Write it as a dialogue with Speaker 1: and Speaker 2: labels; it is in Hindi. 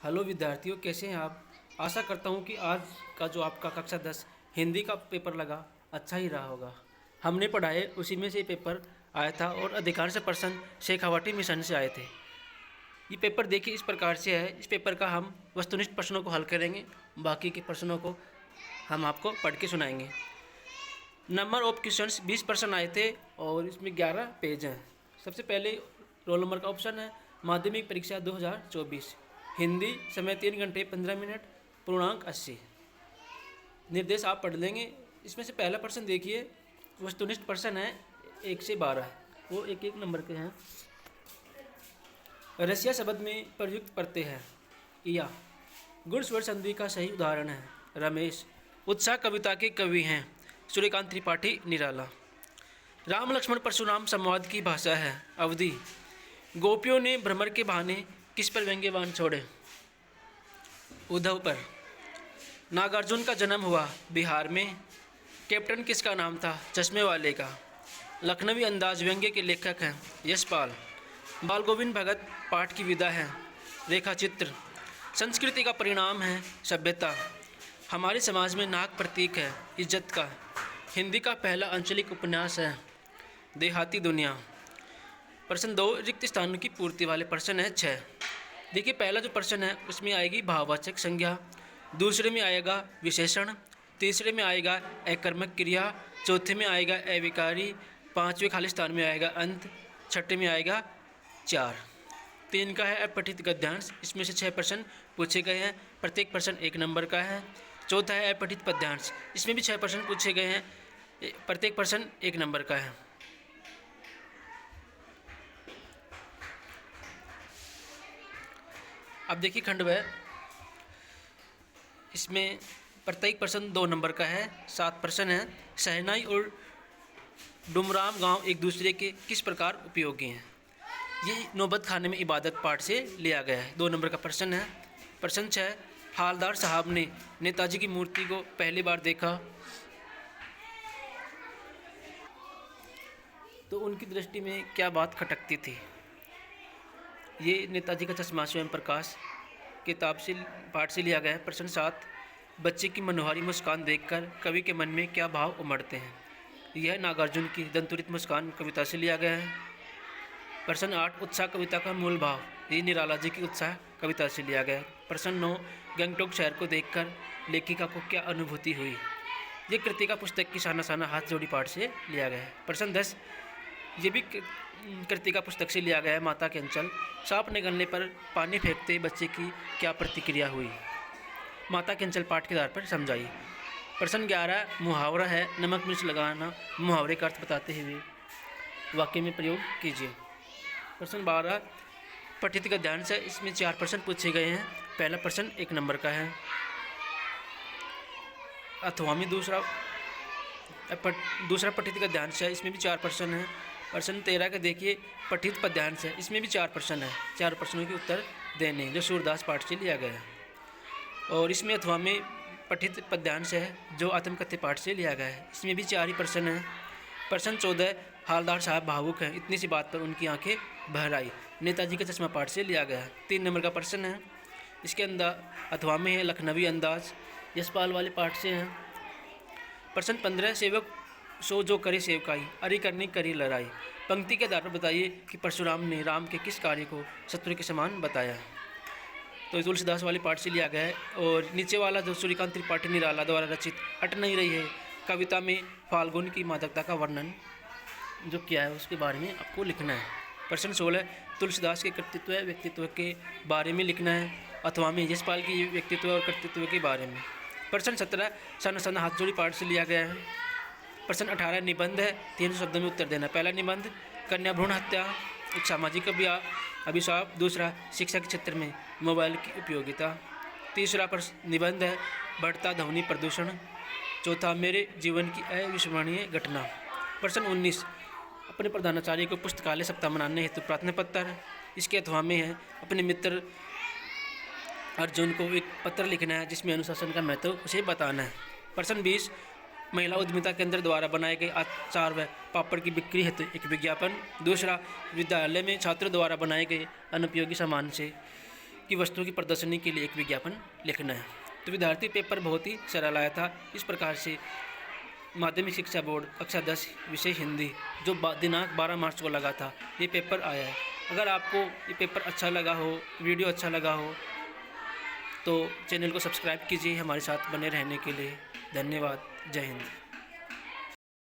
Speaker 1: हेलो विद्यार्थियों, कैसे हैं आप। आशा करता हूं कि आज का जो आपका कक्षा 10 हिंदी का पेपर लगा अच्छा ही रहा होगा। हमने पढ़ाए उसी में से पेपर आया था और अधिकांश प्रश्न शेखावाटी मिशन से आए थे। ये पेपर देखिए इस प्रकार से है। इस पेपर का हम वस्तुनिष्ठ प्रश्नों को हल करेंगे, बाकी के प्रश्नों को हम आपको पढ़ के सुनाएंगे। नंबर ऑफ क्वेश्चंस 20 प्रश्न आए थे और इसमें 11 पेज हैं। सबसे पहले रोल नंबर का ऑप्शन है माध्यमिक परीक्षा 2024, हिंदी, समय 3 घंटे 15 मिनट, पूर्णांक 80। निर्देश आप पढ़ लेंगे। इसमें से पहला प्रश्न देखिए, वस्तुनिष्ठ प्रश्न है 1 से 12, वो एक एक नंबर के हैं। रसिया शब्द में प्रयुक्त प्रत्यय है या। गुण स्वर संधि का सही उदाहरण है रमेश। उत्साह कविता के कवि हैं सूर्यकांत त्रिपाठी निराला। राम लक्ष्मण परशुराम संवाद की भाषा है अवधि। गोपियों ने भ्रमर के बहाने किस पर व्यंग्यवान छोड़े? उद्धव पर। नागार्जुन का जन्म हुआ बिहार में। कैप्टन किसका नाम था? चश्मे वाले का। लखनवी अंदाज व्यंग्य के लेखक हैं यशपाल। बाल गोविंद भगत पाठ की विधा है रेखा चित्र। संस्कृति का परिणाम है सभ्यता। हमारे समाज में नाक प्रतीक है इज्जत का। हिंदी का पहला आंचलिक उपन्यास है देहाती दुनिया। प्रश्न 2 रिक्त स्थानों की पूर्ति वाले प्रश्न है 6। देखिए पहला जो प्रश्न है उसमें आएगी भाववाचक संज्ञा, दूसरे में आएगा विशेषण, तीसरे में आएगा अकर्मक क्रिया, चौथे में आएगा अविकारी, पाँचवें खाली स्थान में आएगा अंत, छठे में आएगा 4। 3 का है अपठित गद्यांश। इसमें से 6 प्रश्न पूछे गए हैं, प्रत्येक प्रश्न 1 नंबर का है। चौथा है अपठित पद्यांश। इसमें भी 6 प्रश्न पूछे गए हैं, प्रत्येक प्रश्न 1 नंबर का है। अब देखिए खंड व, इसमें प्रत्येक प्रश्न 2 नंबर का है। 7 प्रश्न हैं। शहनाई और डुमराम गांव एक दूसरे के किस प्रकार उपयोगी हैं? ये नौबत खाने में इबादत पाठ से लिया गया है। 2 नंबर का प्रश्न है। प्रश्न 6 हालदार साहब ने नेताजी की मूर्ति को पहली बार देखा तो उनकी दृष्टि में क्या बात खटकती थी? ये नेताजी का चश्मा स्वयं प्रकाश किताब से पाठ से लिया गया है। प्रश्न 7 बच्चे की मनोहारी मुस्कान देखकर कवि के मन में क्या भाव उमड़ते हैं? यह नागार्जुन की दंतुरित मुस्कान कविता से लिया गया है। प्रश्न 8 उत्साह कविता का मूल भाव, ये निराला जी की उत्साह कविता से लिया गया है। प्रश्न 9 गंगटोक शहर को देखकर लेखिका को क्या अनुभूति हुई? ये कृतिका पुस्तक की साना साना हाथ जोड़ी पाठ से लिया गया है। प्रश्न 10 ये भी कृतिका पुस्तक से लिया गया है माता के अंचल। सांप निगलने पर पानी फेंकते बच्चे की क्या प्रतिक्रिया हुई? माता के अंचल पाठ के आधार पर समझाइए। प्रश्न 11 मुहावरा है नमक मिर्च लगाना, मुहावरे का अर्थ बताते हुए वाक्य में प्रयोग कीजिए। प्रश्न 12 पठित गद्यांश है। इसमें 4 प्रश्न पूछे गए हैं। पहला प्रश्न 1 नंबर का है। अथवा में दूसरा पठित गद्यांश है। इसमें भी 4 प्रश्न हैं। प्रश्न 13 का देखिए पठित पद्यांश है। इसमें भी 4 प्रश्न है। 4 प्रश्नों के उत्तर देने जो सूरदास पाठ से लिया गया है। और इसमें अथवा में पठित पद्यांश है जो आत्मकथ्य पाठ से लिया गया है। इसमें भी 4 ही प्रश्न हैं। प्रश्न 14 हालदार साहब भावुक हैं, इतनी सी बात पर उनकी आंखें भर आई, नेताजी का चश्मा पाठ से लिया गया है। 3 नंबर का प्रश्न है। इसके अंदर अथवा में है लखनवी अंदाज, यशपाल वाले पाठ से हैं। प्रश्न 15 सेवक सो जो करे सेवकाई, अरि करनी करी लड़ाई। पंक्ति के आधार पर बताइए कि परशुराम ने राम के किस कार्य को शत्रु के समान बताया? तो तुलसीदास वाले पाठ से लिया गया है। और नीचे वाला जो सूर्यकांत त्रिपाठी निराला द्वारा रचित अट नहीं रही है कविता में फाल्गुन की मादकता का वर्णन जो किया है उसके बारे में आपको लिखना है। प्रश्न 16 तुलसीदास के कृतित्व व्यक्तित्व के बारे में लिखना है। अथवा में यशपाल की व्यक्तित्व और कृतित्व के बारे में। प्रश्न 17 सन सन हाथ जोड़ी पाठ से लिया गया है। प्रश्न 18 निबंध है, 300 शब्दों में उत्तर देना। पहला निबंध कन्या भ्रूण हत्या एक सामाजिक अभिशाप। दूसरा शिक्षा के क्षेत्र में मोबाइल की उपयोगिता। तीसरा निबंध है बढ़ता ध्वनि प्रदूषण। चौथा मेरे जीवन की अविस्मरणीय घटना। प्रश्न 19 अपने प्रधानाचार्य को पुस्तकालय सप्ताह मनाने हेतु प्रार्थना पत्र। इसके अथवा में है अपने मित्र अर्जुन को एक पत्र लिखना है जिसमें अनुशासन का महत्व उसे बताना है। प्रश्न 20 महिला उद्यमिता केंद्र द्वारा बनाए गए अचार व पापड़ की बिक्री हेतु एक विज्ञापन। दूसरा विद्यालय में छात्रों द्वारा बनाए गए अनुपयोगी सामान से की वस्तुओं की प्रदर्शनी के लिए एक विज्ञापन लिखना है। तो विद्यार्थी पेपर बहुत ही सरल आया था। इस प्रकार से माध्यमिक शिक्षा बोर्ड कक्षा 10 विषय हिंदी जो दिनांक 12 मार्च को लगा था, ये पेपर आया है। अगर आपको ये पेपर अच्छा लगा हो, वीडियो अच्छा लगा हो, तो चैनल को सब्सक्राइब कीजिए हमारे साथ बने रहने के लिए। धन्यवाद। जय हिंद।